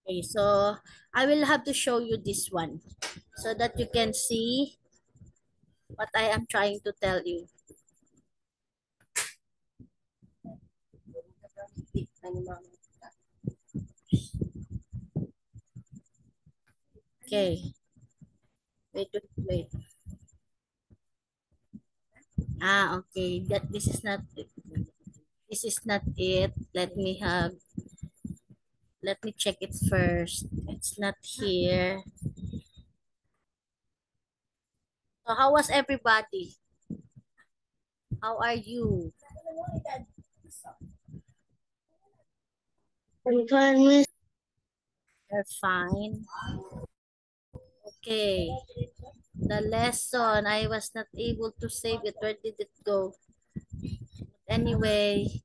Okay, so I will have to show you this one so that you can see what I am trying to tell you. Okay, wait. Okay, this is not it. This is not it. Let me check it first. It's not here. So how was everybody? How are you? I'm fine, Miss. You're fine. Okay. The lesson, I was not able to save it. Where did it go? Anyway,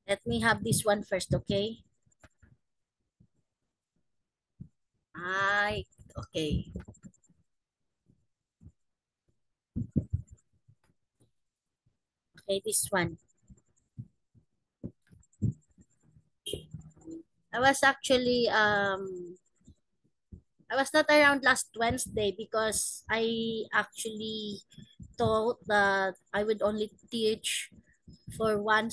let me have this one first, okay? Okay. Okay, this one. I was actually I was not around last Wednesday because I actually thought that I would only teach for one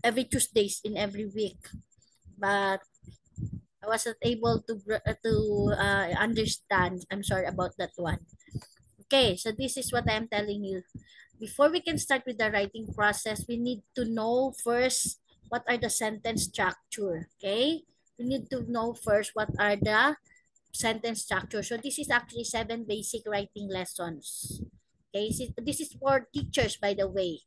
every Tuesdays in every week. But I wasn't able to understand. I'm sorry about that one. Okay, so this is what I'm telling you. Before we can start with the writing process, we need to know first what are the sentence structure. Okay, we need to know first what are the sentence structure. So this is actually 7 basic writing lessons. Okay, this is for teachers, by the way.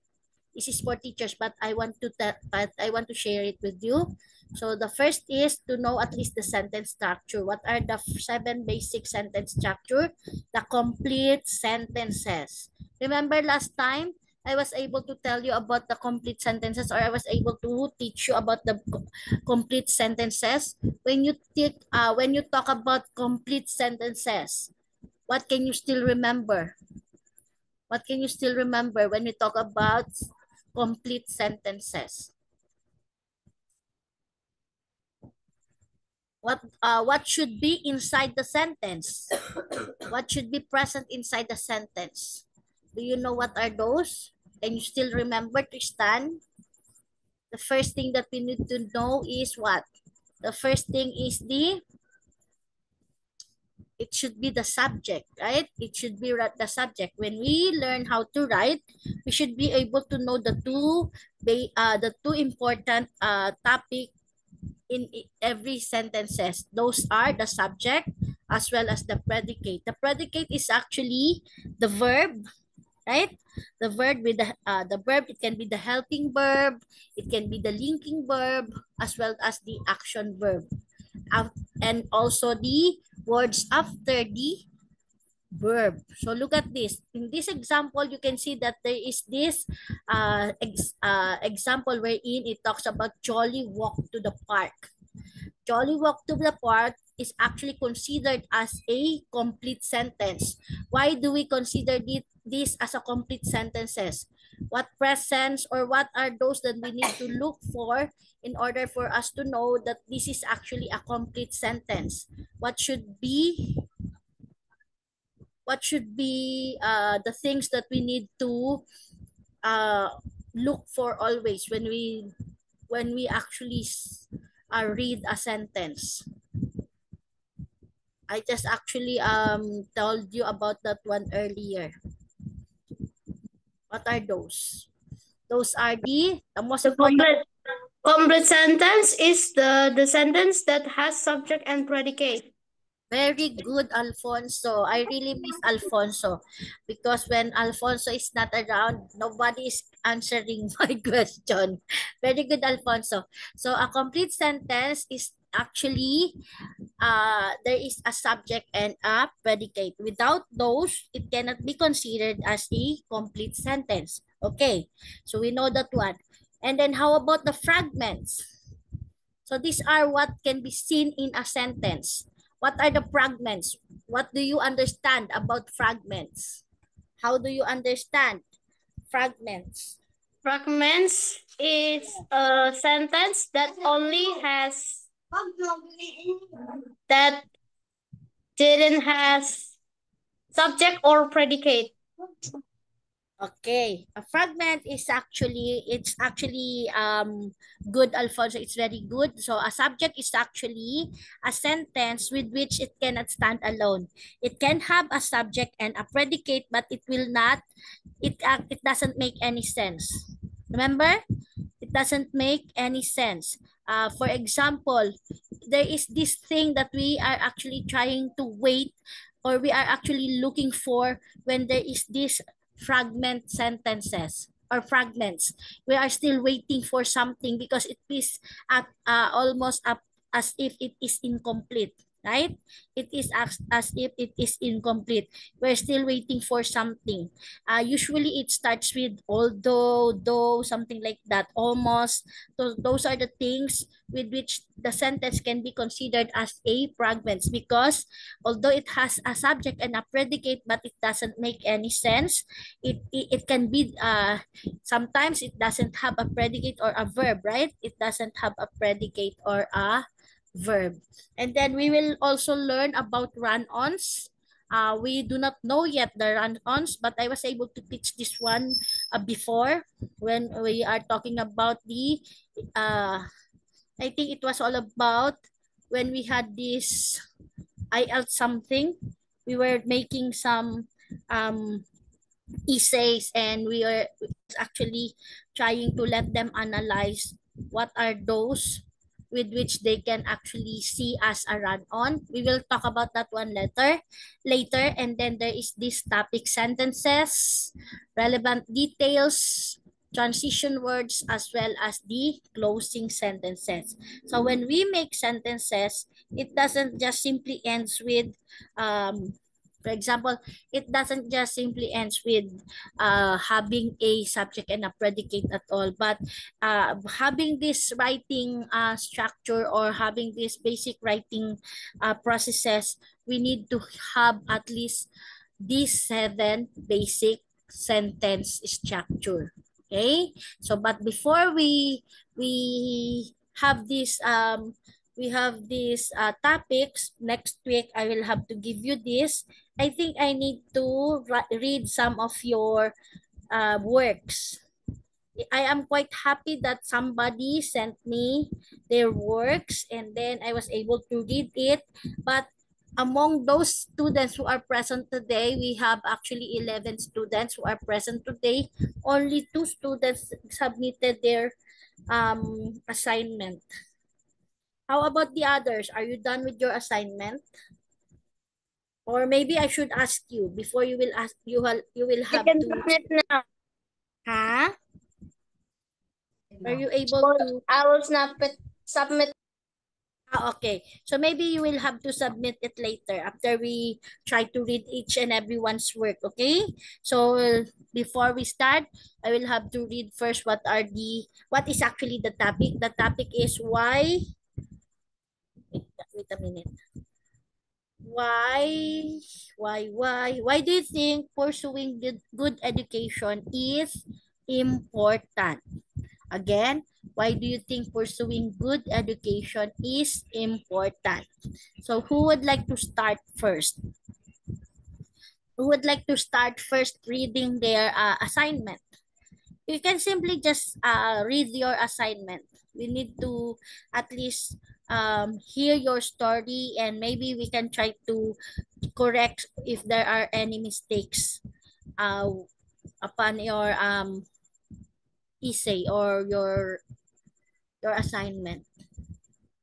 This is for teachers, but I want to share it with you. So the first is to know at least the sentence structure. What are the 7 basic sentence structure? The complete sentences. Remember last time I was able to tell you about the complete sentences, or I was able to teach you about the complete sentences. When you talk about complete sentences, what can you still remember? What can you still remember when we talk about complete sentences? What should be inside the sentence? What should be present inside the sentence? Do you know what are those? Can you still remember, Tristan? The first thing that we need to know is what? The first thing is it should be the subject, right? It should be the subject. When we learn how to write, we should be able to know the two important topic in every sentences. Those are the subject as well as the predicate. The predicate is actually the verb, right? The verb the verb, it can be the helping verb, it can be the linking verb, as well as the action verb, and also the words after the verb. So look at this. In this example, you can see that there is this example wherein it talks about Jolly walk to the park. Jolly walk to the park is actually considered as a complete sentence. Why do we consider this as a complete sentences? What presents or what are those that we need to look for in order for us to know that this is actually a complete sentence? What should be the things that we need to uh, look for always when we actually read a sentence? I just actually told you about that one earlier. What are those? Those are the most The important. complete sentence is the sentence that has subject and predicate. Very good, Alfonso. I really miss Alfonso because when Alfonso is not around, nobody is answering my question. Very good, Alfonso. So a complete sentence is actually there is a subject and a predicate. Without those, it cannot be considered as a complete sentence. Okay, so we know that one. And then how about the fragments? So these are what can be seen in a sentence. What are the fragments? What do you understand about fragments? How do you understand fragments? Fragments is a sentence that only has that didn't has subject or predicate. Okay, a fragment is actually good, Alfonso. It's very good. So a subject is actually a sentence with which it cannot stand alone. It can have a subject and a predicate, but it will not. It doesn't make any sense. Remember, it doesn't make any sense. For example, there is this thing that we are actually trying to wait, or we are actually looking for when there is this fragment sentences or fragments. We are still waiting for something because it is at almost up as if it is incomplete, right? It is as if it is incomplete. We're still waiting for something. Usually it starts with although, though, something like that, almost. So those are the things with which the sentence can be considered as a fragments, because although it has a subject and a predicate, but it doesn't make any sense. It can be, sometimes it doesn't have a predicate or a verb, right? It doesn't have a predicate or a verb. And then we will also learn about run-ons. We do not know yet the run-ons, but I was able to teach this one before when we are talking about the, I think it was all about when we had this IELTS something. We were making some essays, and we are actually trying to let them analyze what are those with which they can actually see as a run-on. We will talk about that one later. And then there is this topic sentences, relevant details, transition words, as well as the closing sentences. So when we make sentences, it doesn't just simply ends with, for example, it doesn't just simply ends with having a subject and a predicate at all, but having this writing structure, or having this basic writing processes, we need to have at least these 7 basic sentence structure. Okay, so but before we have this topics, next week I will have to give you this. I think I need to read some of your works. I am quite happy that somebody sent me their works, and then I was able to read it. But among those students who are present today, we have actually 11 students who are present today. Only 2 students submitted their assignment. How about the others? Are you done with your assignment? Or maybe I should ask you before you will ask, you will You have can to. submit now. Huh? Are you able to? I will submit. Okay. So maybe you will have to submit it later after we try to read each and everyone's work, okay? So before we start, I will have to read first what is actually the topic. The topic is why, wait a minute. Why do you think pursuing good education is important? Again, why do you think pursuing good education is important? So who would like to start first? Who would like to start first reading their assignment? You can simply just read your assignment. We need to at least hear your story, and maybe we can try to correct if there are any mistakes uh, upon your essay or your assignment.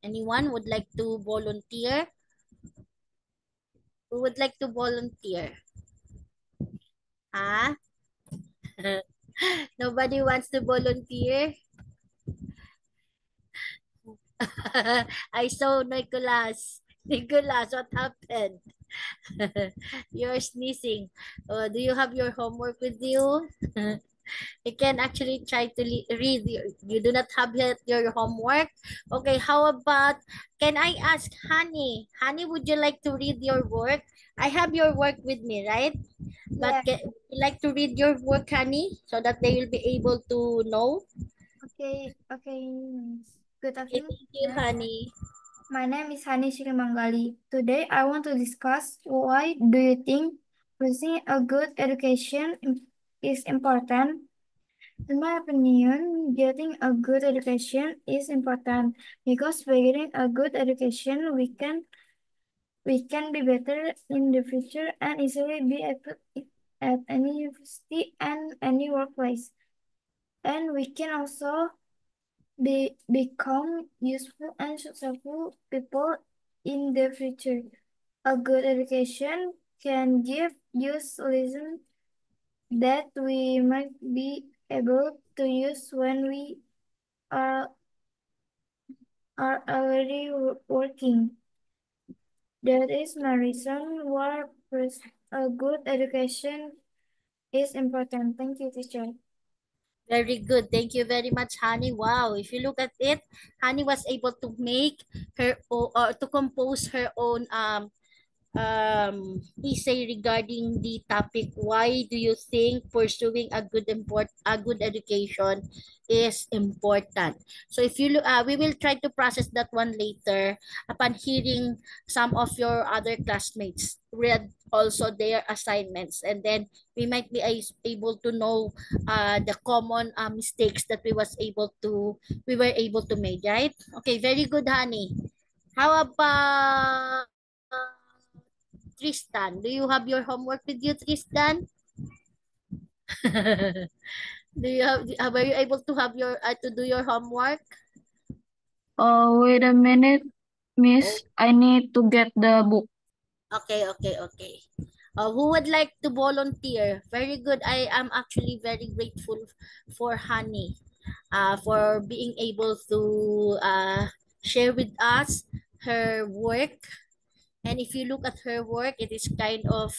Anyone would like to volunteer? Who would like to volunteer? Ah? Nobody wants to volunteer? I saw Nicholas. Nicholas, what happened? You're sneezing. Do you have your homework with you? You can actually try to read. You do not have yet your homework. Okay, how about, can I ask Honey? Honey, would you like to read your work? I have your work with me, right? But Yeah. would you like to read your work, Honey, so that they will be able to know? Okay. Okay. Good Okay, afternoon, thank you, teacher. Honey. My name is Hani Shrimangali. Today, I want to discuss why do you think pursuing a good education is important? In my opinion, getting a good education is important because by getting a good education, we can be better in the future and easily be at any university and any workplace. And we can also become useful and successful people in the future. A good education can give us lessons that we might be able to use when we are, are already working. That is my reason why a good education is important. Thank you, teacher. Very good. Thank you very much, Honey. Wow. If you look at it, Honey was able to make her or to compose her own essay regarding the topic, why do you think pursuing a good education is important. So if you look, we will try to process that one later upon hearing some of your other classmates read also their assignments, and then we might be able to know the common mistakes that we were able to make, right? Okay, very good, Honey. How about Tristan? Do you have your homework with you, Tristan? Do you have, were you able to have your to do your homework? Oh, wait a minute, Oh, Miss. I need to get the book. okay, okay, okay. Who would like to volunteer? Very good. I am actually very grateful for Honey, for being able to share with us her work. And if you look at her work, it is kind of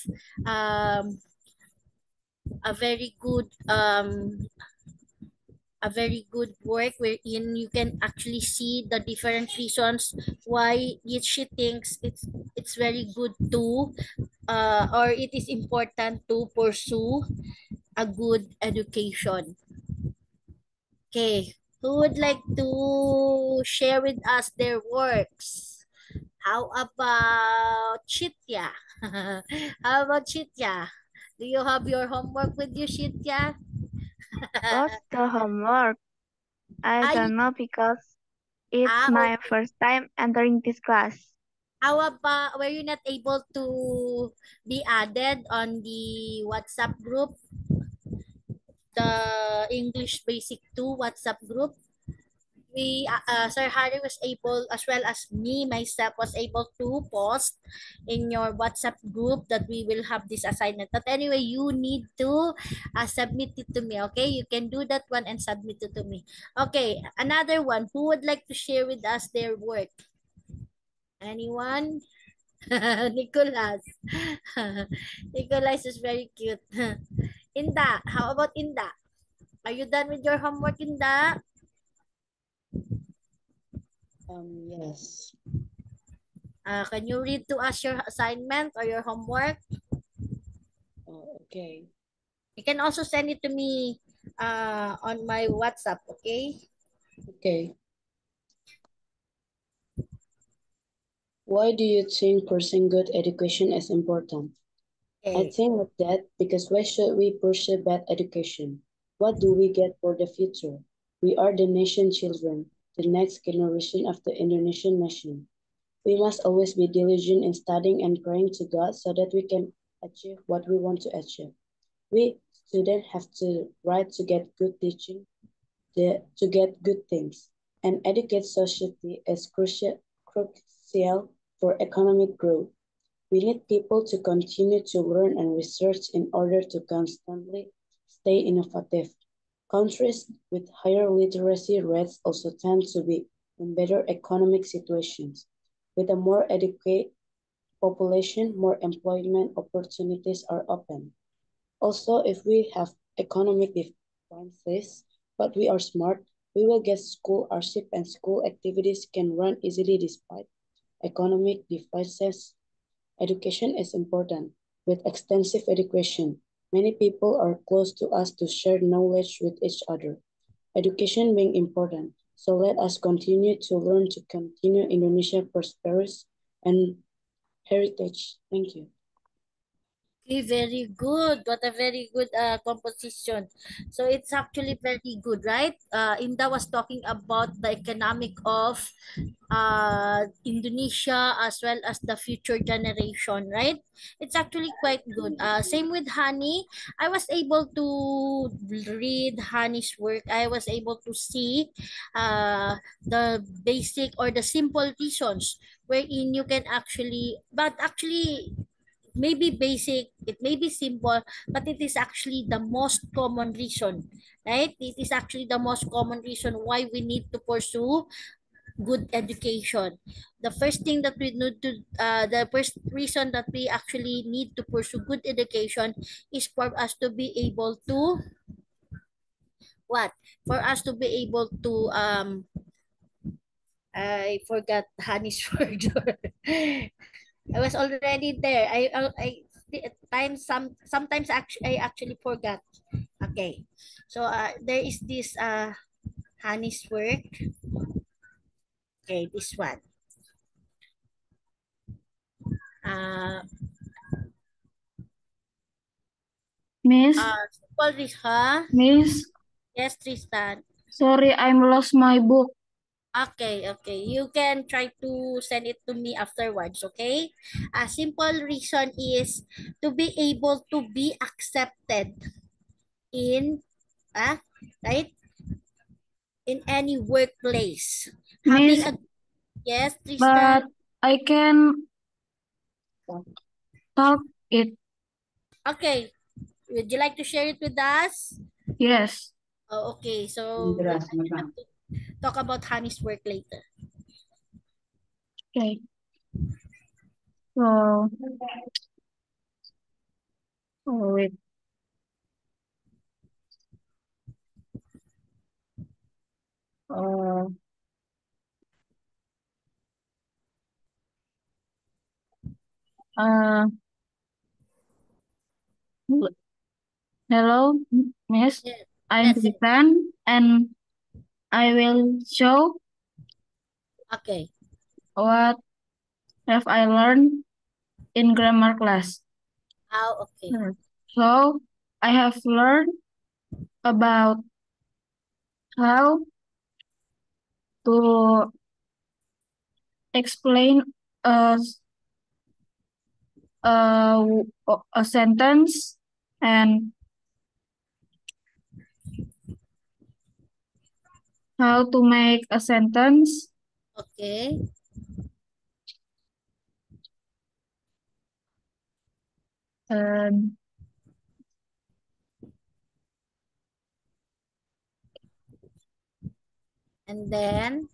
um, a very good work wherein you can actually see the different reasons why she thinks it's very good to or it is important to pursue a good education. Okay, who would like to share with us their works? How about Chitya? How about Chitya? Do you have your homework with you, Chitya? What's the homework? I Ah, don't know because it's my okay. first time entering this class. How about, were you not able to be added on the WhatsApp group, the English Basic 2 WhatsApp group? Sir Harry was able, as well as me, myself, was able to post in your WhatsApp group that we will have this assignment. But anyway, you need to submit it to me, okay? You can do that one and submit it to me. Okay, another one. Who would like to share with us their work? Anyone? Nicholas. Nicholas is very cute. Inda, how about Inda? Are you done with your homework, Inda? Yes. Can you read to us your assignment or your homework? Okay. You can also send it to me on my WhatsApp, okay? Okay. Why do you think pursuing good education is important? I Okay. think of that because why should we pursue bad education? What do we get for the future? We are the nation children, the next generation of the Indonesian nation. We must always be diligent in studying and praying to God so that we can achieve what we want to achieve. We students have to right to get good teaching, to get good things. An educated society is crucial for economic growth. We need people to continue to learn and research in order to constantly stay innovative. Countries with higher literacy rates also tend to be in better economic situations. With a more educated population, more employment opportunities are open. Also, if we have economic point says, but we are smart. We will get scholarship and school activities can run easily despite economic deficits. Education is important. With extensive education, many people are close to us to share knowledge with each other. Education being important, so let us continue to learn to continue Indonesia prosperous and heritage. Thank you. Okay, very good. What a very good composition. So it's actually very good, right? Inda was talking about the economic of Indonesia as well as the future generation, right? It's actually quite good. Same with Hani. I was able to read Hani's work. I was able to see the basic or the simple reasons wherein you can actually, but actually maybe basic, it may be simple, but it is actually the most common reason, right? It is actually the most common reason why we need to pursue good education. The first thing that we need to, the first reason that we actually need to pursue good education is for us to be able to, what? For us to be able to, I forgot Hani's word. I was already there. Sometimes actually I actually forgot. Okay. So there is this Hani's work. Okay, this one. Uh Miss, Simple this, huh? Miss, Yes, Tristan. sorry, I'm lost my book. Okay, okay. You can try to send it to me afterwards, okay? A simple reason is to be able to be accepted in right? In any workplace. Having Miss, a yes, but Tristan. I can talk it. Okay. Would you like to share it with us? Yes. Oh, okay. So we'll have to talk about Honey's work later. Okay. So, wait. Uh, uh, hello, Miss. Yes, I'm yes, yes. Tristan, and I will show Okay. what have I learned in grammar class. Okay. So, I have learned about how to explain a, a, a sentence and how to make a sentence. Okay. And And then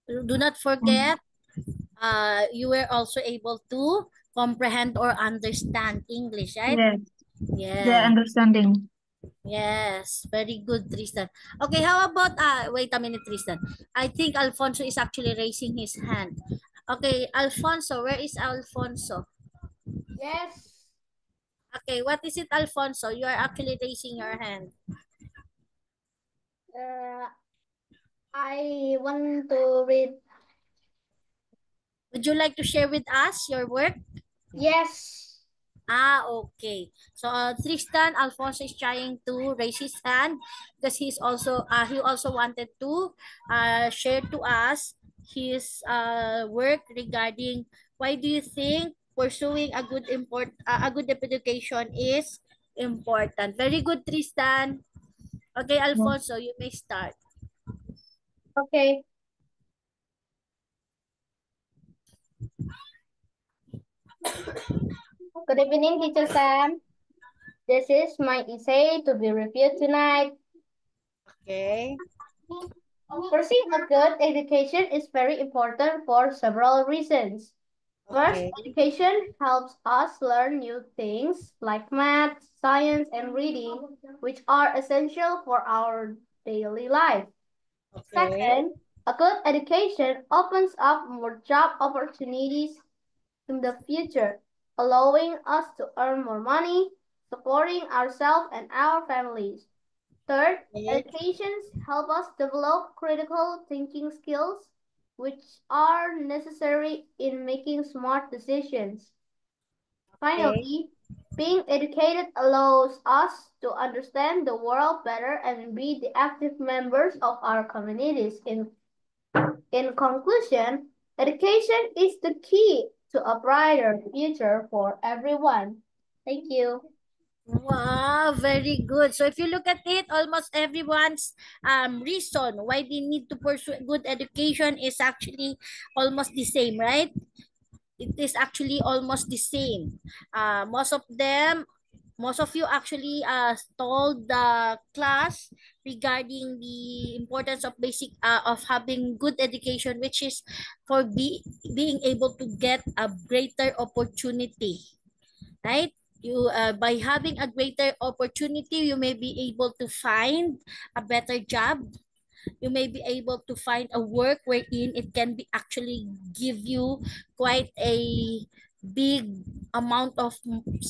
do not forget, you were also able to comprehend or understand English, right? yes, the Yeah. understanding. Yes, very good, Tristan. Okay, how about wait a minute, Tristan. I think Alfonso is actually raising his hand. Okay, Alfonso, where is Alfonso? Yes. Okay, what is it, Alfonso? You are actually raising your hand. Uh, I want to read. Would you like to share with us your work? Yes. Okay. So Tristan Alfonso is trying to raise his hand because he also wanted to share to us his work regarding why do you think pursuing a good education is important. Very good, Tristan. Okay, Alfonso, you may start. Okay. Good evening, Teacher Sam. This is my essay to be reviewed tonight. Okay. Pursuing a good education is very important for several reasons. First, Okay. education helps us learn new things like math, science, and reading, which are essential for our daily life. Okay. Second, a good education opens up more job opportunities in the future, allowing us to earn more money, supporting ourselves and our families. Third, Okay. educations help us develop critical thinking skills, which are necessary in making smart decisions. Finally, being educated allows us to understand the world better and be the active members of our communities. In conclusion, education is the key to a brighter future for everyone. Thank you. Wow, very good. So if you look at it, almost everyone's reason why they need to pursue good education is actually almost the same, right? It is actually almost the same. Most of you actually told the class regarding the importance of basic of having good education, which is for being able to get a greater opportunity, right? You by having a greater opportunity, you may be able to find a better job. You may be able to find a work wherein it can be actually give you quite a big amount of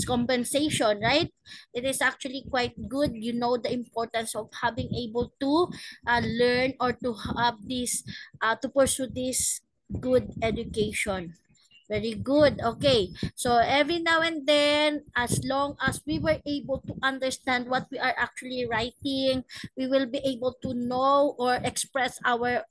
compensation, right? It is actually quite good. You know the importance of having able to learn or to have this to pursue this good education. Very good. Okay. So every now and then, as long as we were able to understand what we are actually writing, we will be able to know or express our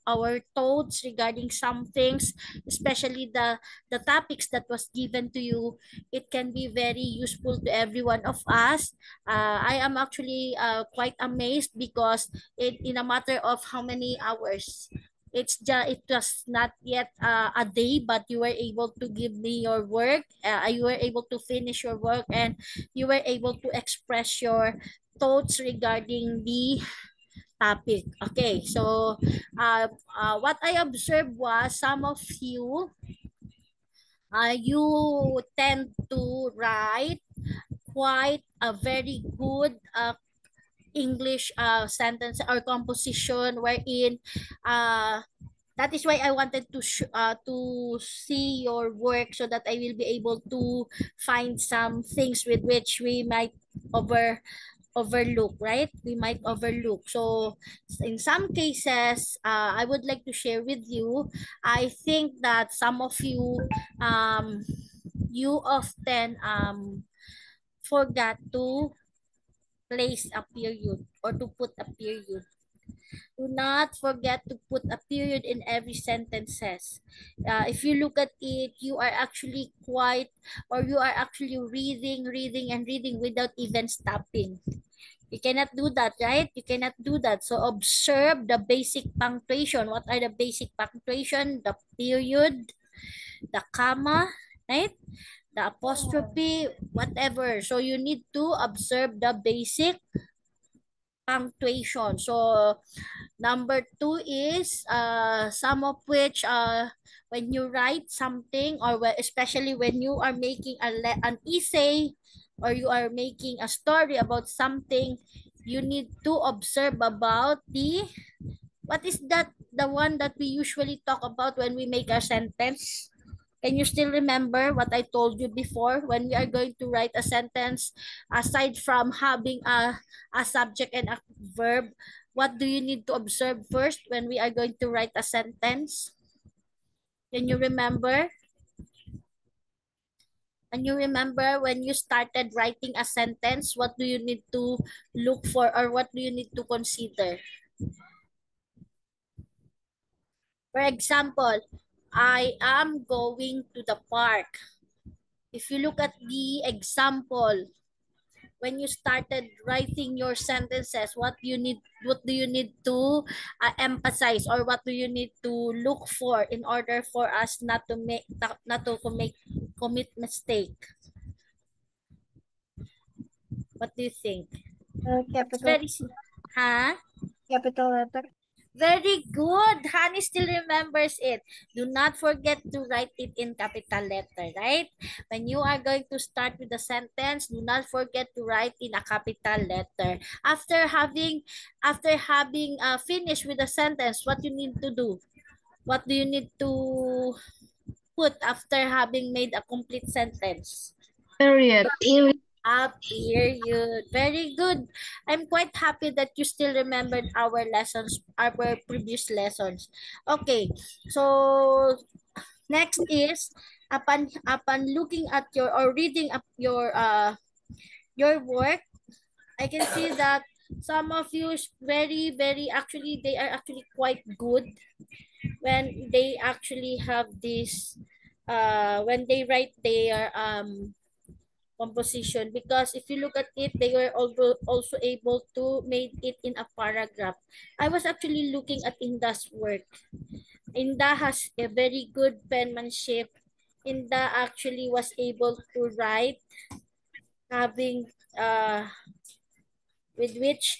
thoughts regarding some things, especially the topics that was given to you. It can be very useful to every one of us. I am actually quite amazed because in a matter of how many hours, it was not yet a day, but you were able to give me your work. You were able to finish your work, and you were able to express your thoughts regarding the topic. Okay, so what I observed was some of you, you tend to write quite a very good English sentence or composition wherein that is why I wanted to see your work so that I will be able to find some things with which we might overlook, right? We might overlook. So in some cases, I would like to share with you. I think that some of you, you often forgot to place a period or to put a period. Do not forget to put a period in every sentences. If you look at it, you are actually quite, or you are actually reading, reading, and reading without even stopping. You cannot do that, right? You cannot do that. So observe the basic punctuation. What are the basic punctuation? The period, the comma, right? The apostrophe, whatever. So you need to observe the basic punctuation. So number two is some of which when you write something or especially when you are making an essay or you are making a story about something, you need to observe about the what is that the one that we usually talk about when we make a sentence. Can you still remember what I told you before when we are going to write a sentence? Aside from having a subject and a verb, what do you need to observe first when we are going to write a sentence? Can you remember? Can you remember when you started writing a sentence, what do you need to look for or what do you need to consider? For example, I am going to the park. If you look at the example, when you started writing your sentences, what do you need to emphasize or what do you need to look for in order for us not to commit mistake? What do you think? It's Capital very capital letter. Very good. Honey still remembers it. Do not forget to write it in capital letter, right? When you are going to start with the sentence, do not forget to write in a capital letter. After having finished with the sentence, what you need to do? What do you need to put after having made a complete sentence? Period. A period. Very good. I'm quite happy that you still remembered our lessons, our previous lessons. Okay, so next is upon looking at your or reading up your work, I can see that some of you is very actually they are actually quite good when they actually have this when they write their composition, because if you look at it, they were also able to make it in a paragraph. I was actually looking at Inda's work. Inda has a very good penmanship. Inda actually was able to write having with which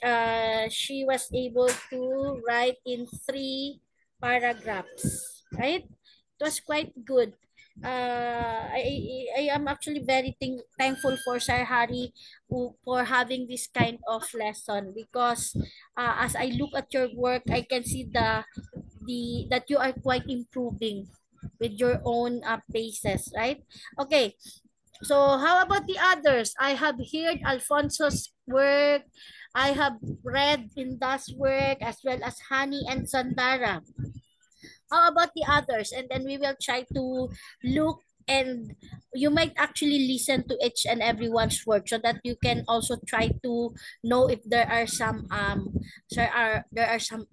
she was able to write in 3 paragraphs, right? It was quite good. I am actually very thankful for Sir Harry for having this kind of lesson, because as I look at your work, I can see the that you are quite improving with your own paces, right? Okay, so how about the others? I have heard Alfonso's work. I have read Inda's work as well as Hani and Sandara. How about the others? And then we will try to look, and you might actually listen to each and everyone's work so that you can also try to know if there are some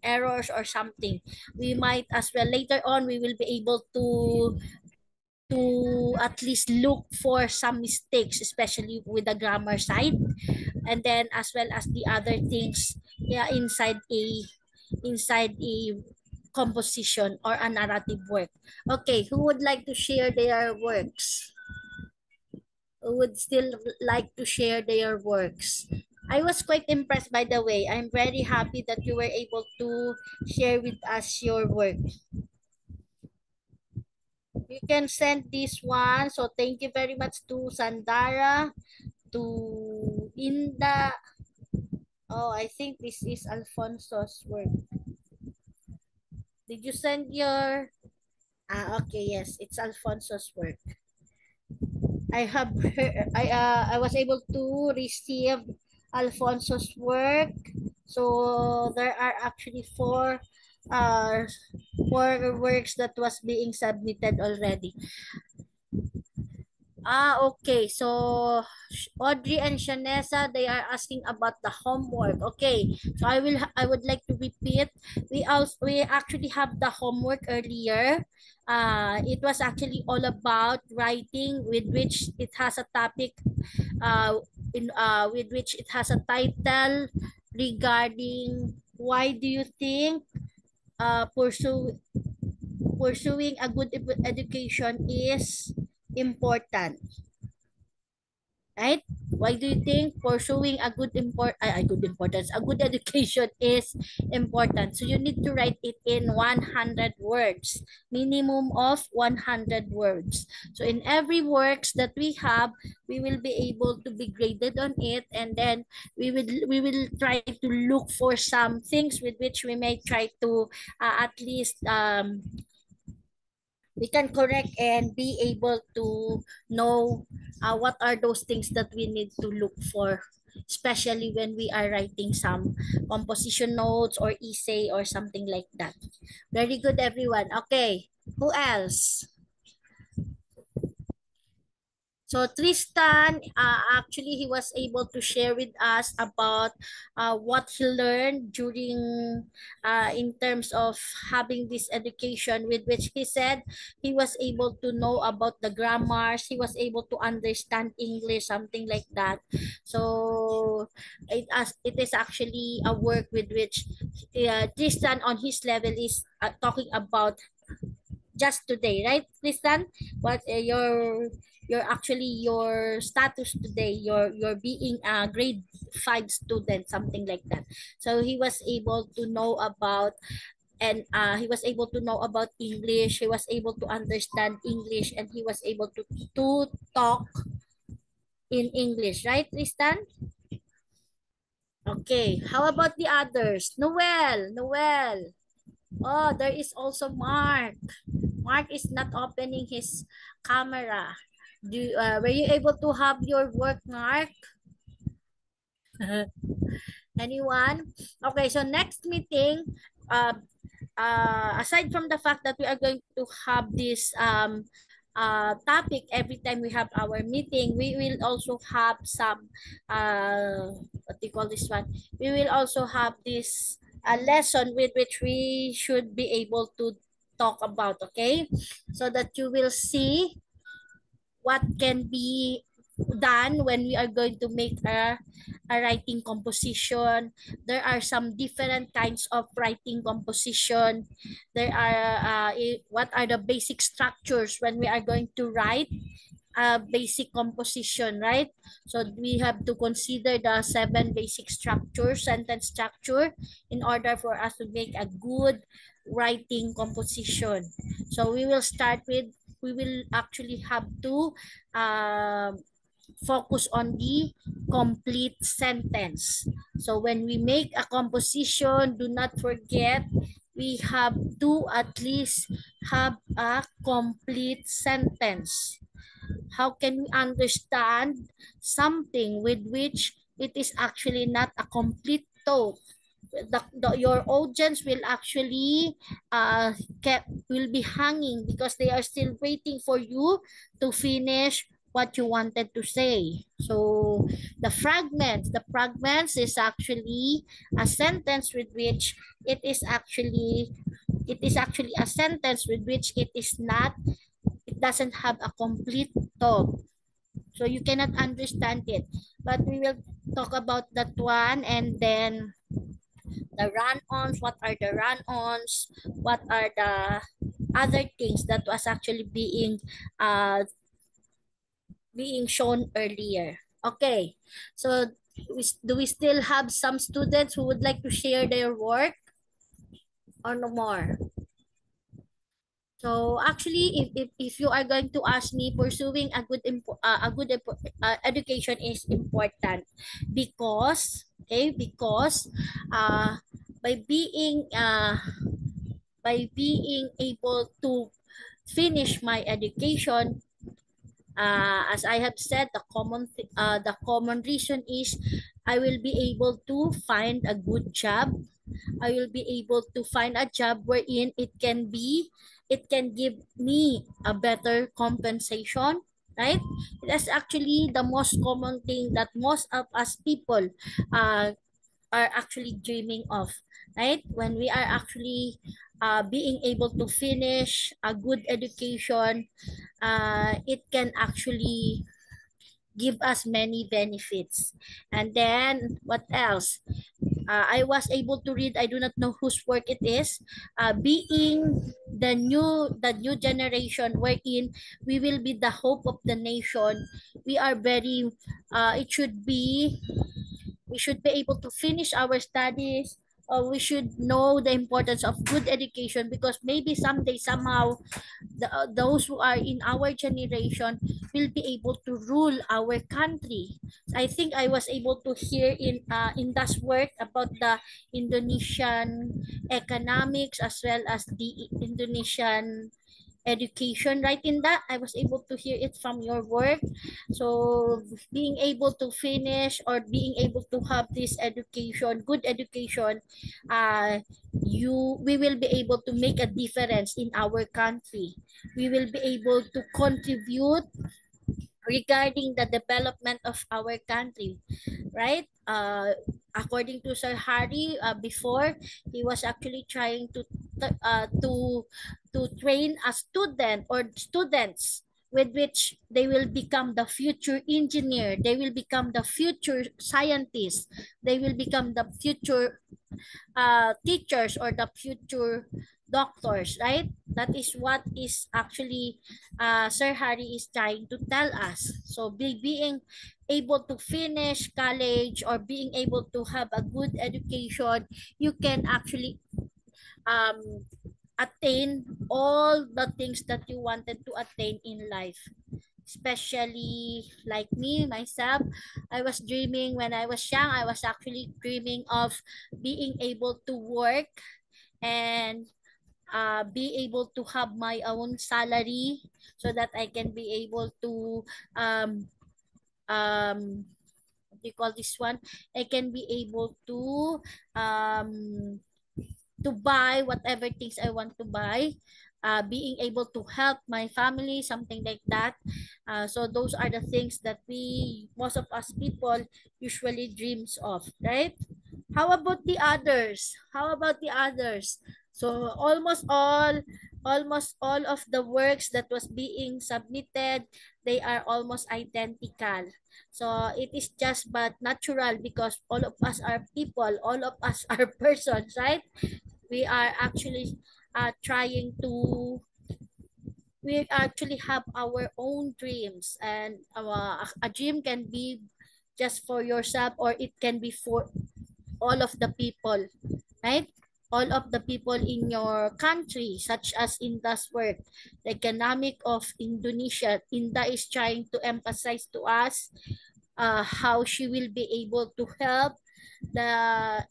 errors or something. We might as well later on we will be able to at least look for some mistakes, especially with the grammar side, and then as well as the other things, yeah, inside a composition or a narrative work. Okay, who would like to share their works? Who would still like to share their works? I was quite impressed, by the way. I'm very happy that you were able to share with us your work. You can send this one. So thank you very much to Sandara, to Inda. Oh, I think this is Alfonso's work. Did you send your... okay, yes, it's Alfonso's work. I was able to receive Alfonso's work. So there are actually uh four works that was being submitted already. Okay. So Audrey and Shanessa, they are asking about the homework. Okay. So I would like to repeat. We actually have the homework earlier. It was actually all about writing, with which it has a topic with which it has a title regarding why do you think pursuing a good education is important, right? Why do you think pursuing a good education is important? So you need to write it in 100 words, minimum of 100 words. So in every works that we have, we will be able to be graded on it, and then we will try to look for some things with which we may try to at least we can correct and be able to know what are those things that we need to look for, especially when we are writing some composition notes or essay or something like that. Very good, everyone. Okay, who else? So Tristan, actually, he was able to share with us about what he learned during, in terms of having this education, with which he said he was able to know about the grammars, he was able to understand English, something like that. So it is actually a work with which Tristan on his level is talking about just today, right, Tristan? What your status today, you're being a grade 5 student, something like that. So he was able to know about, and he was able to know about English, he was able to understand English, and he was able to talk in English, right, Tristan? Okay, how about the others? Noel. Oh, there is also Mark. Mark is not opening his camera. Were you able to have your work, Mark? Anyone? Okay, so next meeting, aside from the fact that we are going to have this topic every time we have our meeting, we will also have some, what do you call this one? We will also have this a lesson with which we should be able to talk about, okay? So that you will see what can be done when we are going to make a writing composition. There are some different kinds of writing composition. There are what are the basic structures when we are going to write a basic composition, right? So we have to consider the 7 basic structures, sentence structure, in order for us to make a good writing composition. So we will start with, we will actually have to focus on the complete sentence. So when we make a composition, do not forget we have to at least have a complete sentence. How can we understand something with which it is actually not a complete thought? Your audience will actually will be hanging because they are still waiting for you to finish what you wanted to say. So the fragments is actually a sentence with which it is actually a sentence with which it doesn't have a complete thought. So you cannot understand it. But we will talk about that one, and then the run-ons, what are the run-ons, what are the other things that was actually being shown earlier. Okay, so do we still have some students who would like to share their work or no more? So actually, if you are going to ask me, pursuing a good education is important because, okay, because by being able to finish my education, as I have said, the common reason is I will be able to find a good job. I will be able to find a job wherein it can give me a better compensation, right? That's actually the most common thing that most of us people uh, are actually dreaming of, right? When we are actually being able to finish a good education, it can actually give us many benefits. And then what else? I was able to read, I do not know whose work it is, being the new generation wherein we will be the hope of the nation. We are very we should be able to finish our studies, or we should know the importance of good education, because maybe someday somehow those who are in our generation will be able to rule our country. I think I was able to hear in this work about the Indonesian economics as well as the Indonesian education, right? In that I was able to hear it from your work. So being able to finish or being able to have this education, good education, we will be able to make a difference in our country. We will be able to contribute regarding the development of our country, right? According to Sir Harry, before, he was actually trying to train a student or students with which they will become the future engineer, they will become the future scientist, they will become the future teachers, or the future doctors, right? That is what is actually Sir Harry is trying to tell us. So being able to finish college or being able to have a good education, you can actually um, attain all the things that you wanted to attain in life. Especially like me, myself, I was dreaming when I was young, I was actually dreaming of being able to work and be able to have my own salary so that I can be able to um, what do you call this one? I can be able um, to buy whatever things I want to buy, being able to help my family, something like that. So those are the things that most of us people usually dreams of, right? How about the others? How about the others? So almost all of the works that was being submitted, they are almost identical. So it is just but natural because all of us are people, all of us are persons, right? We are actually trying to we actually have our own dreams, and a dream can be just for yourself or it can be for all of the people, right? All of the people in your country, such as Inda's work, the economic of Indonesia. Inda is trying to emphasize to us how she will be able to help the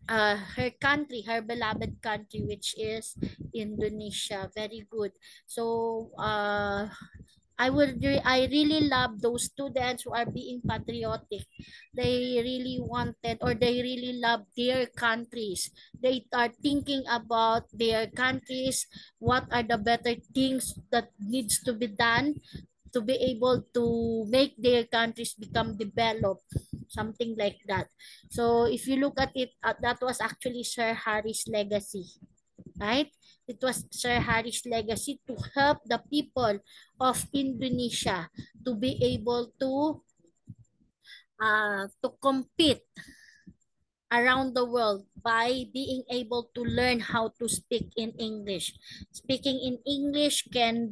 her country, her beloved country, which is Indonesia. Very good. So I really love those students who are being patriotic. They really wanted or they really love their countries. They are thinking about their countries, what are the better things that needs to be done to be able to make their countries become developed, something like that. So if you look at it, that was actually Sir Harry's legacy, right? It was Sir Harry's legacy to help the people of Indonesia to be able to compete around the world by being able to learn how to speak in English. Speaking in English can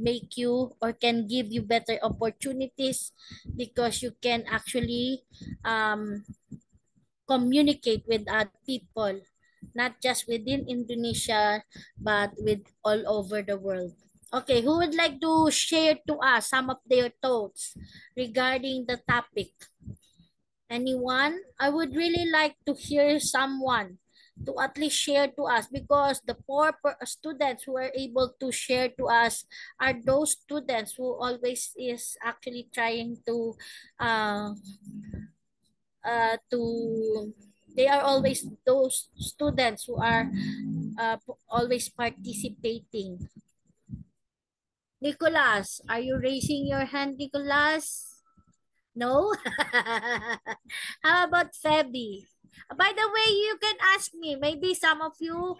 make you or can give you better opportunities because you can actually um, communicate with other people, not just within Indonesia, but with all over the world. Okay, who would like to share to us some of their thoughts regarding the topic? Anyone? I would really like to hear someone to at least share to us because the students who are able to share to us are those students who always is actually trying uh, to they are always those students who are always participating. Nicholas, are you raising your hand, Nicholas? No? How about Febby? By the way, you can ask me. Maybe some of you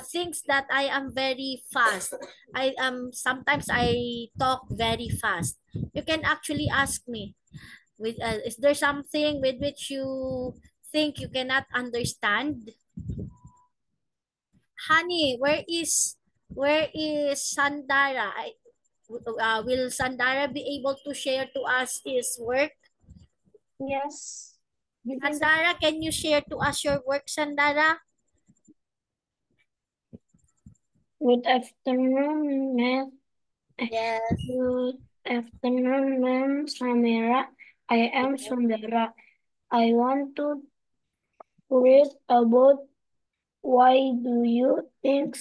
thinks that I am very fast. I sometimes I talk very fast. You can actually ask me. With is there something with which you think you cannot understand? Honey, where is Sandara? Will Sandara be able to share to us his work? Yes. Sandara, can you share to us your work, Sandara? Good afternoon, ma'am. Yes. Good afternoon, ma'am Samira. I am Sundara. I want to read about why do you think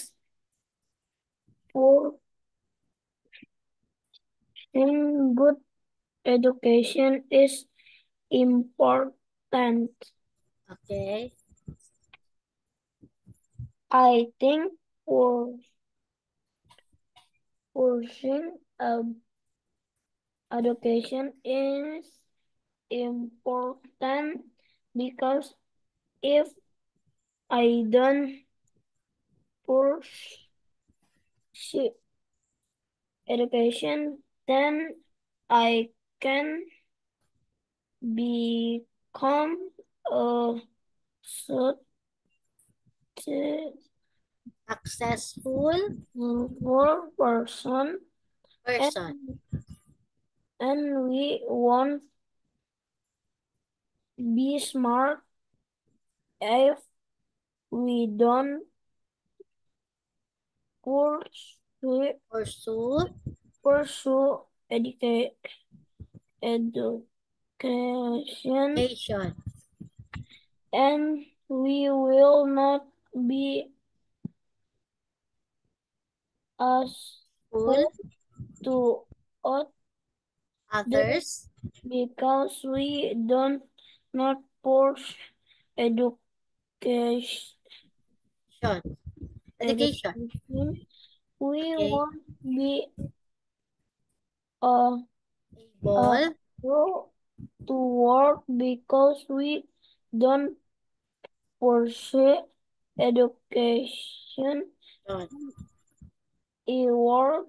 for in good education is important. Okay. I think for pursuing education is important because if I don't pursue education, then I can become a citizen Successful person, person. and we won't be smart if we don't pursue education, Education. and we will not be as Full. to Others. because we don't not pursue education. Education. We Okay. won't be Able. to work because we don't pursue education. Work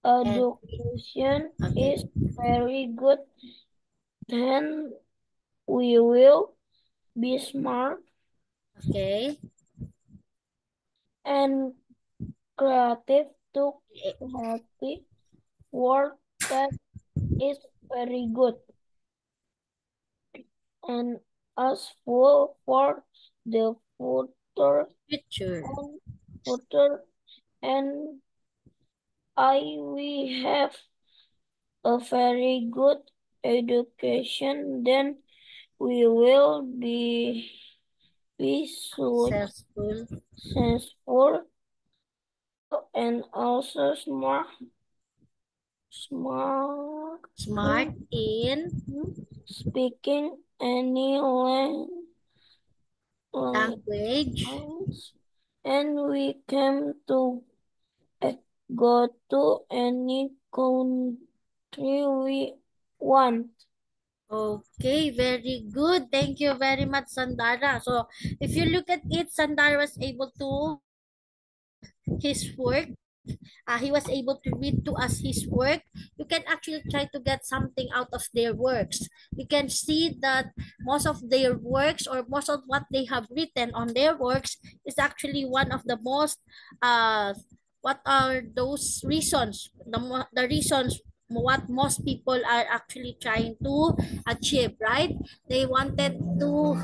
education Okay. is very good, then we will be smart Okay. and creative to happy work that is very good and useful for the future and we have a very good education, then we will be successful and also smart in speaking any language. And we came to go to any country we want. Okay, very good. Thank you very much, Sandara. So, if you look at it, Sandara was able to his work. He was able to read to us his work. You can actually try to get something out of their works. You can see that most of their works or most of what they have written on their works is actually one of the most what are those reasons, the reasons what most people are actually trying to achieve, right? They wanted to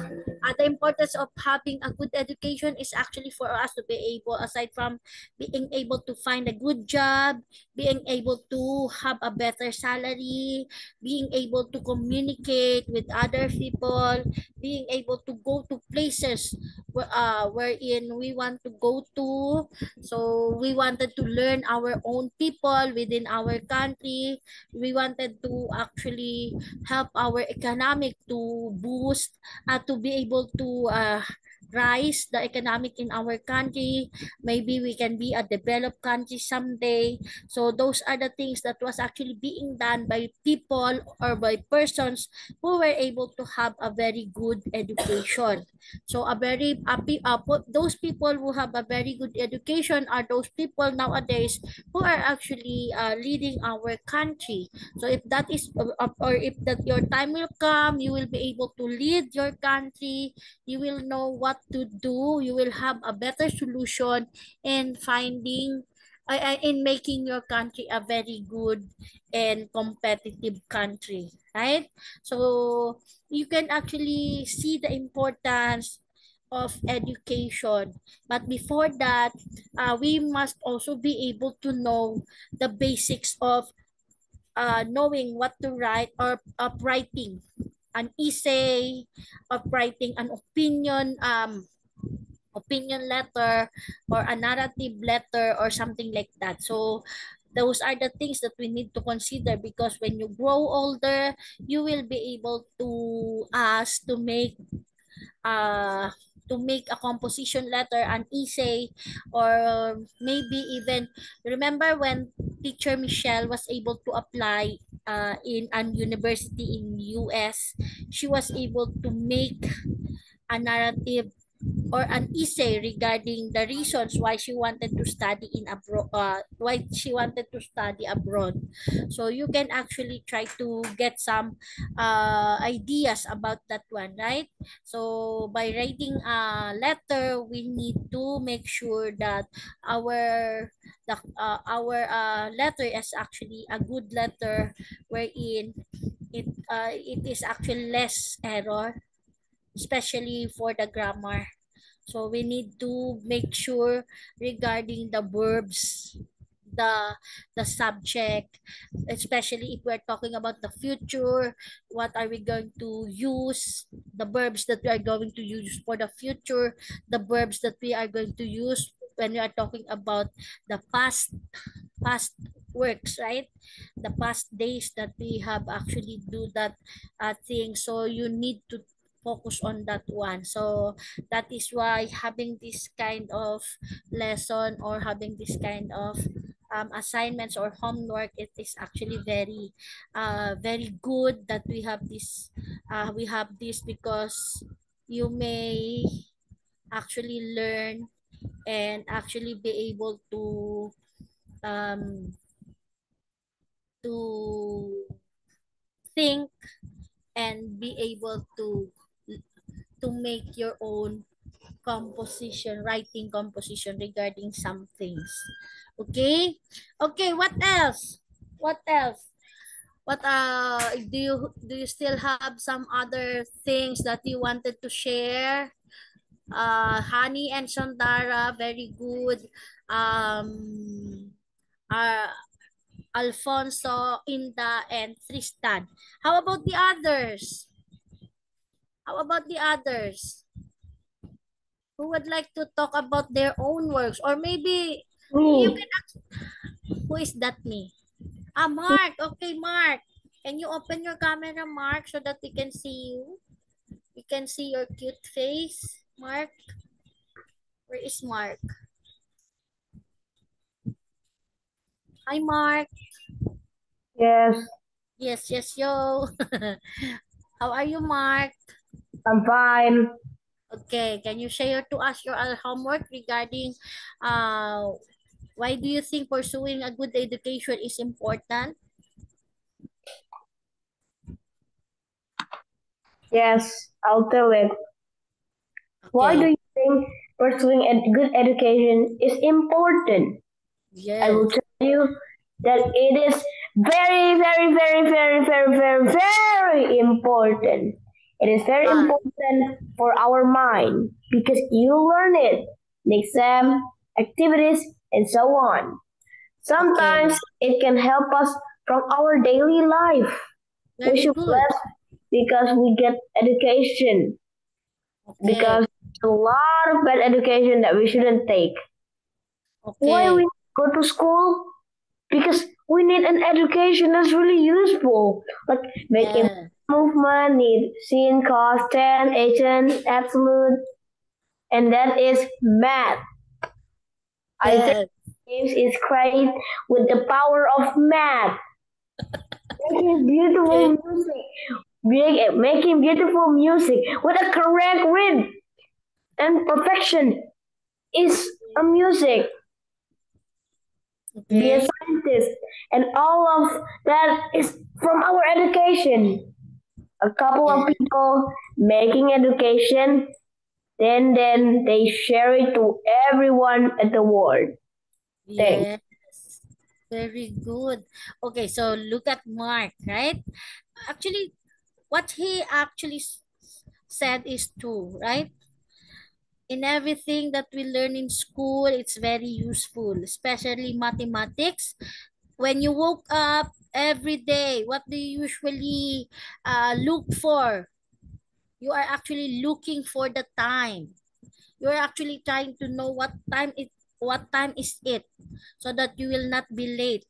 the importance of having a good education is actually for us to be able, aside from being able to find a good job, being able to have a better salary, being able to communicate with other people, being able to go to places wherein we want to go to. So we wanted to learn our own people within our country. We wanted to actually help our economic to boost, to be able to rise the economic in our country. Maybe we can be a developed country someday. So those are the things that was actually being done by people or by persons who were able to have a very good education. So those people who have a very good education are those people nowadays who are actually leading our country. So if that is or if that your time will come, you will be able to lead your country. You will know what to do. You will have a better solution in finding in making your country a very good and competitive country, right? So you can actually see the importance of education. But before that, we must also be able to know the basics of knowing what to write or of writing an essay, of writing an opinion letter or a narrative letter or something like that. So those are the things that we need to consider, because when you grow older, you will be able to ask to make a composition letter, an essay, or maybe even remember when teacher Michelle was able to apply in an university in US, she was able to make a narrative or an essay regarding the reasons why she wanted to study in abroad, so you can actually try to get some ideas about that one, right? So by writing a letter, we need to make sure that our letter is actually a good letter, wherein it is actually less error, especially for the grammar. So we need to make sure regarding the verbs, the subject, especially if we're talking about the future, what are we going to use, the verbs that we are going to use for the future, the verbs that we are going to use when we are talking about the past works, right? The past days that we have actually do that thing. So you need to focus on that one. So that is why having this kind of lesson or having this kind of assignments or homework, it is actually very good that we have this, because you may actually learn and actually be able um, to think and be able to make your own composition, writing composition regarding some things. Okay? Okay, what else? What else? What do you still have some other things that you wanted to share? Honey and Shandara, very good. Uh, Alfonso, Inda, and Tristan. How about the others? How about the others? Who would like to talk about their own works? Or maybe you Me. can ask, who is that me? Ah, Mark. Okay, Mark. Can you open your camera, Mark, so that we can see you? We can see your cute face, Mark. Where is Mark? Hi, Mark. Yes, Yes, yes, yo. How are you, Mark? I'm fine. Okay, can you share to us your homework regarding why do you think pursuing a good education is important? Yes, I'll tell it. Why do Okay. you think pursuing a good education is important? I will Yes. tell you that it is very, very, very, very, very, very, very important. It is very Ah, important for our mind because you learn it in exam, activities, and so on. Sometimes okay. it can help us from our daily life. We Very should good. bless because we get education Okay. because a lot of bad education that we shouldn't take. Why we Okay. go to school? Because we need an education that's really useful, like making Yeah. movement, need sin, cos, tan, agent, absolute, and that is math. I think Yes. James is great with the power of math, making Okay. beautiful music, making beautiful music with a correct rhythm and perfection is a music. Be a Okay. scientist, and all of that is from our education. A couple of Yeah. people making education, then they share it to everyone at the world. Thanks. Yes. Very good. Okay, so look at Mark, right? Actually, what he actually said is true, right? In everything that we learn in school, it's very useful, especially mathematics. When you woke up every day, what do you usually look for? You are actually looking for the time. You are actually trying to know what time is it, so that you will not be late.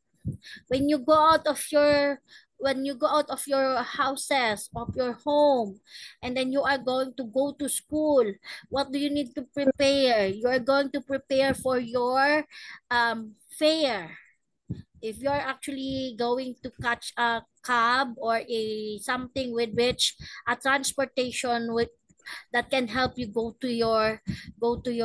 When you go out of your houses, of your home, and then you are going to go to school, what do you need to prepare? You are going to prepare for your fare. If you're actually going to catch a cab or a something with which a transportation that can help you go to your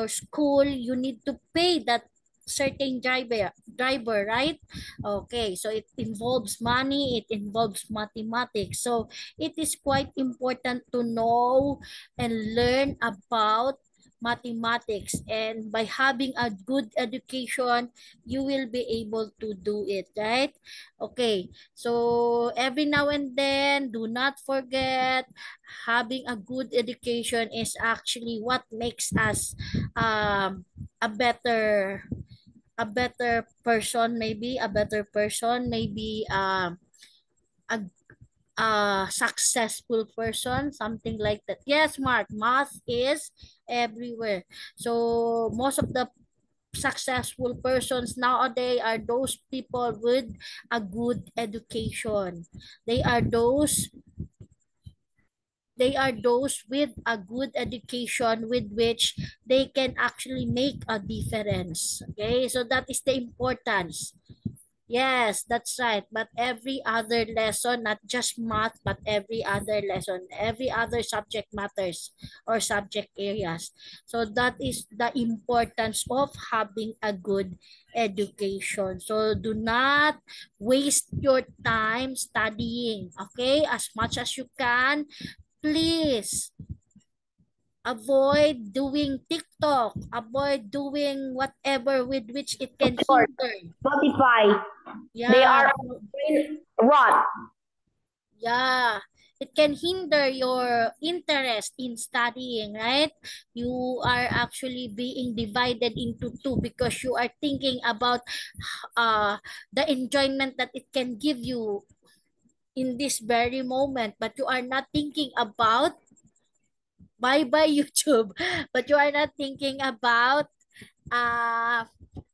school, you need to pay that certain driver, right? Okay, so it involves money, it involves mathematics. So it is quite important to know and learn about mathematics, and by having a good education you will be able to do it, right? Okay, so every now and then, do not forget, having a good education is actually what makes us a better person, maybe a better person, maybe a successful person, something like that. Yes, Mark, math is everywhere. So most of the successful persons nowadays are those people with a good education. They are those with a good education with which they can actually make a difference. Okay, so that is the importance. Yes, that's right. But every other lesson, not just math, but every other lesson, every other subject matters or subject areas. So that is the importance of having a good education. So do not waste your time studying, okay? As much as you can, please avoid doing TikTok, avoid doing whatever with which it can Short. hinder. Spotify. They Yeah, are brain rot. yeah. It can hinder your interest in studying, right? You are actually being divided into two because you are thinking about the enjoyment that it can give you in this very moment, but you are not thinking about bye-bye YouTube, but you are not thinking about uh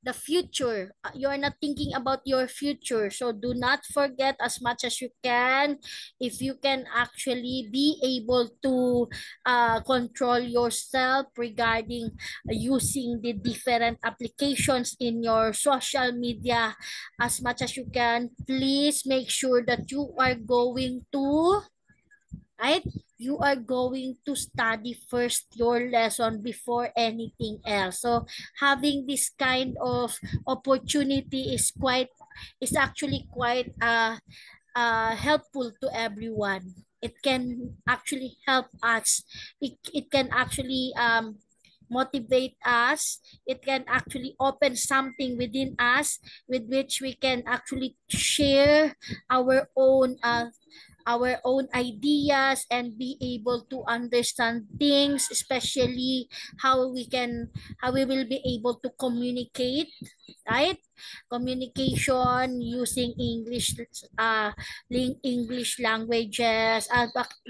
the future. You are not thinking about your future. So do not forget, as much as you can, if you can actually be able to control yourself regarding using the different applications in your social media, as much as you can, please make sure that you are going to, right? You are going to study first your lesson before anything else. So having this kind of opportunity is actually quite helpful to everyone. It can actually help us. It can actually motivate us. It can actually open something within us with which we can actually share our own ideas and be able to understand things, especially how we will be able to communicate, right? Communication using English languages,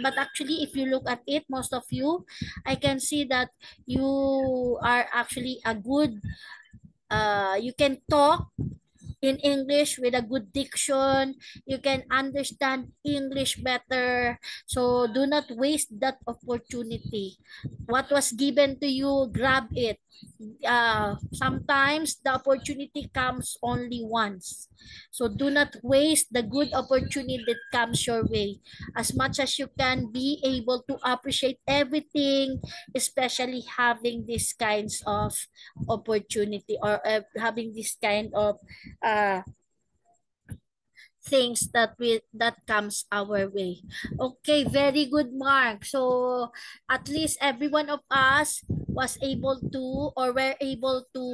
but actually if you look at it, most of you, I can see that you are actually a good you can talk in English with a good diction. You can understand English better. So do not waste that opportunity. What was given to you, grab it. Sometimes the opportunity comes only once. So do not waste the good opportunity that comes your way. As much as you can, be able to appreciate everything, especially having these kinds of opportunity, or having this kind of uh, things that comes our way. Okay, very good, Mark. So at least every one of us was able to, or were able to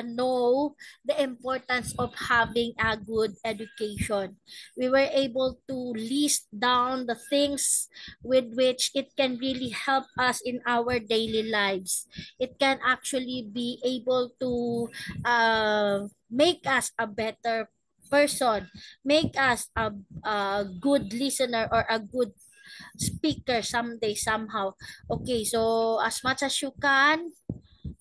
know the importance of having a good education. We were able to list down the things with which it can really help us in our daily lives. It can actually be able to make us a better person, make us a good listener or a good speaker someday, somehow. Okay, so as much as you can,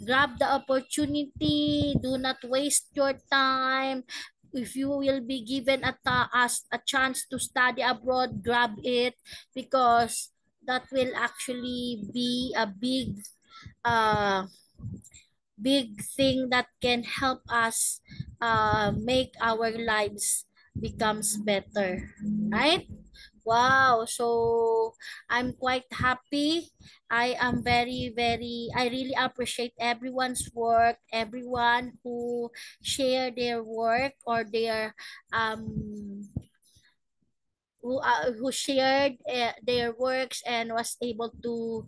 grab the opportunity. Do not waste your time. If you will be given as a chance to study abroad, grab it, because that will actually be a uh, big thing that can help us make our lives becomes better, right? Wow, so I'm quite happy. I am I really appreciate everyone's work, everyone who share their work or their um who shared their works and was able to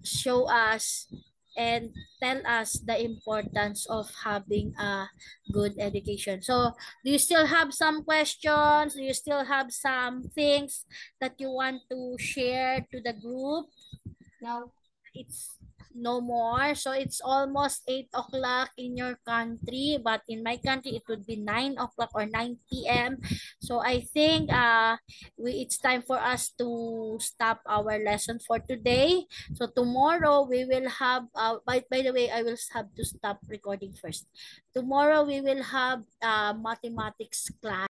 show us and tell us the importance of having a good education. So, do you still have some questions? Do you still have some things that you want to share to the group? No. It's no more. So it's almost 8 o'clock in your country, but in my country it would be 9 o'clock or 9 p.m. So I think it's time for us to stop our lesson for today. So tomorrow we will have by the way, I will have to stop recording first. Tomorrow we will have mathematics class.